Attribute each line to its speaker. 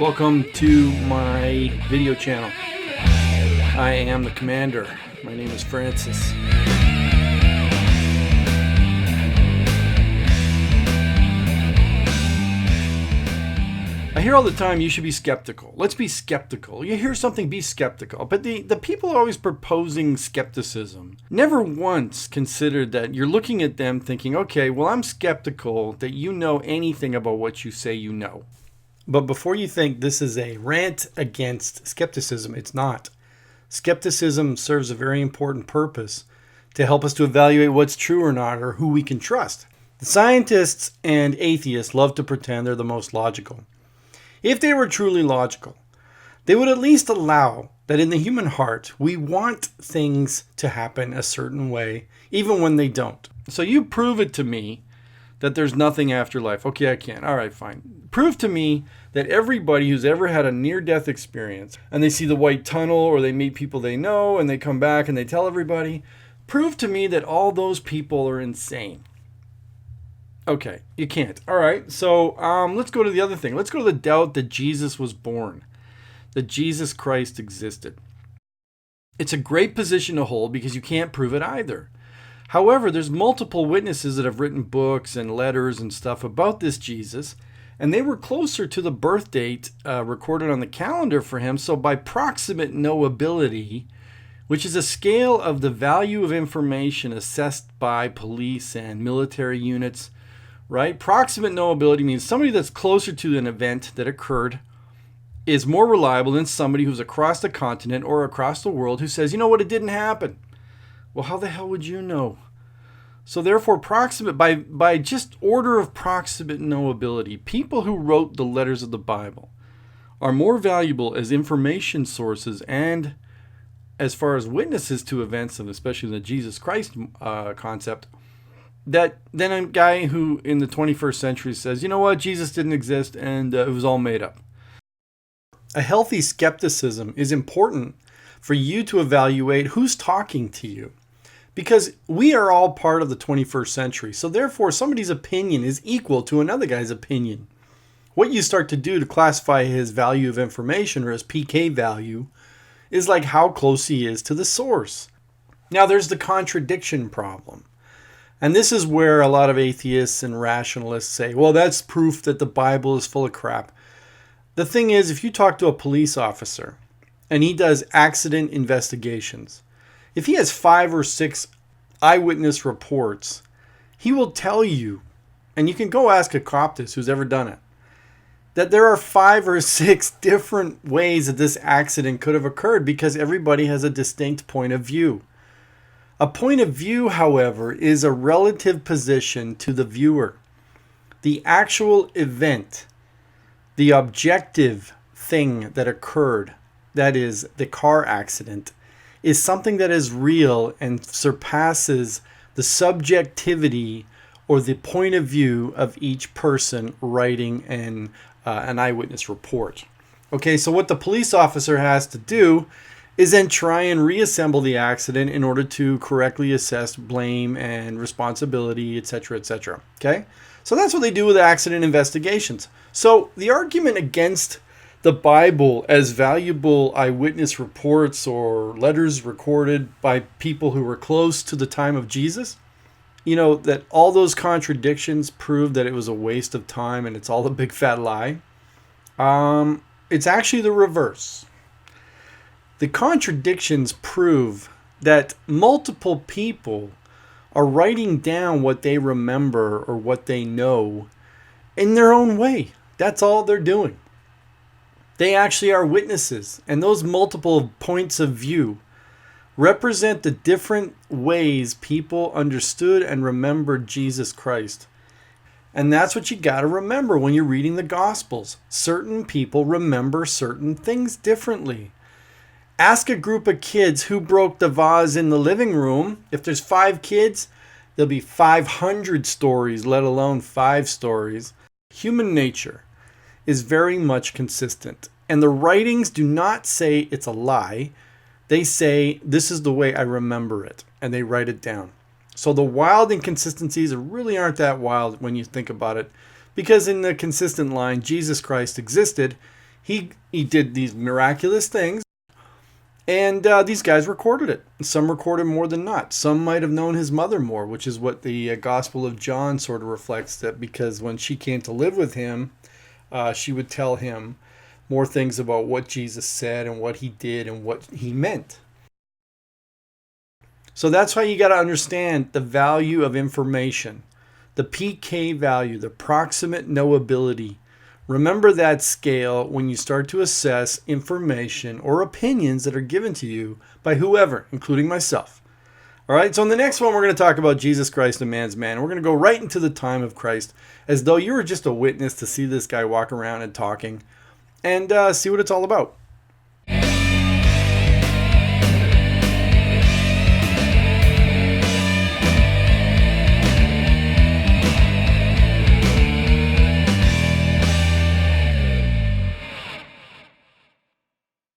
Speaker 1: Welcome to my video channel. I am the commander. My name is Francis. I hear all the time you should be skeptical. Let's be skeptical. You hear something, be skeptical. But the people always proposing skepticism never once considered that you're looking at them thinking, okay, well, I'm skeptical that you know anything about what you say you know. But before you think this is a rant against skepticism, it's not. Skepticism serves a very important purpose to help us to evaluate what's true or not, or who we can trust. The scientists and atheists love to pretend they're the most logical. If they were truly logical, they would at least allow that in the human heart, we want things to happen a certain way, even when they don't. So you prove it to me that there's nothing after life. Okay, I can. All right, fine. Prove to me that everybody who's ever had a near-death experience and they see the white tunnel or they meet people they know and they come back and they tell everybody, prove to me that all those people are insane. Okay, you can't. All right, so let's go to the other thing. Let's go to the doubt that Jesus was born, that Jesus Christ existed. It's a great position to hold because you can't prove it either. However, there's multiple witnesses that have written books and letters and stuff about this Jesus, and they were closer to the birth date recorded on the calendar for him. So by proximate knowability, which is a scale of the value of information assessed by police and military units, right? Proximate knowability means somebody that's closer to an event that occurred is more reliable than somebody who's across the continent or across the world who says, you know what, it didn't happen. Well, how the hell would you know? So therefore, proximate by just order of proximate knowability, people who wrote the letters of the Bible are more valuable as information sources and as far as witnesses to events, and especially the Jesus Christ concept, than a guy who in the 21st century says, you know what, Jesus didn't exist and it was all made up. A healthy skepticism is important for you to evaluate who's talking to you. Because we are all part of the 21st century. So therefore, somebody's opinion is equal to another guy's opinion. What you start to do to classify his value of information or his PK value is like how close he is to the source. Now, there's the contradiction problem. And this is where a lot of atheists and rationalists say, well, that's proof that the Bible is full of crap. The thing is, if you talk to a police officer and he does accident investigations, if he has 5 or 6 eyewitness reports, he will tell you, and you can go ask a cop this who's ever done it, that there are 5 or 6 different ways that this accident could have occurred because everybody has a distinct point of view. A point of view, however, is a relative position to the viewer. The actual event, the objective thing that occurred, that is the car accident, is something that is real and surpasses the subjectivity or the point of view of each person writing an eyewitness report. Okay, so what the police officer has to do is then try and reassemble the accident in order to correctly assess blame and responsibility, etc., etc. Okay, so that's what they do with accident investigations. So the argument against the Bible as valuable eyewitness reports or letters recorded by people who were close to the time of Jesus, you know, that all those contradictions prove that it was a waste of time and it's all a big fat lie. It's actually the reverse. The contradictions prove that multiple people are writing down what they remember or what they know in their own way. That's all they're doing. They actually are witnesses, and those multiple points of view represent the different ways people understood and remembered Jesus Christ. And that's what you got to remember when you're reading the Gospels. Certain people remember certain things differently. Ask a group of kids who broke the vase in the living room. If there's 5 kids, there'll be 500 stories, let alone 5 stories. Human nature is very much consistent. And the writings do not say it's a lie. They say, this is the way I remember it. And they write it down. So the wild inconsistencies really aren't that wild when you think about it. Because in the consistent line, Jesus Christ existed. He did these miraculous things, and these guys recorded it. Some recorded more than not. Some might have known his mother more, which is what the Gospel of John sort of reflects, that because when she came to live with him, she would tell him more things about what Jesus said and what he did and what he meant. So that's why you got to understand the value of information, the PK value, the proximate knowability. Remember that scale when you start to assess information or opinions that are given to you by whoever, including myself. All right, so in the next one, we're going to talk about Jesus Christ, a man's man. We're going to go right into the time of Christ as though you were just a witness to see this guy walk around and talking and see what it's all about.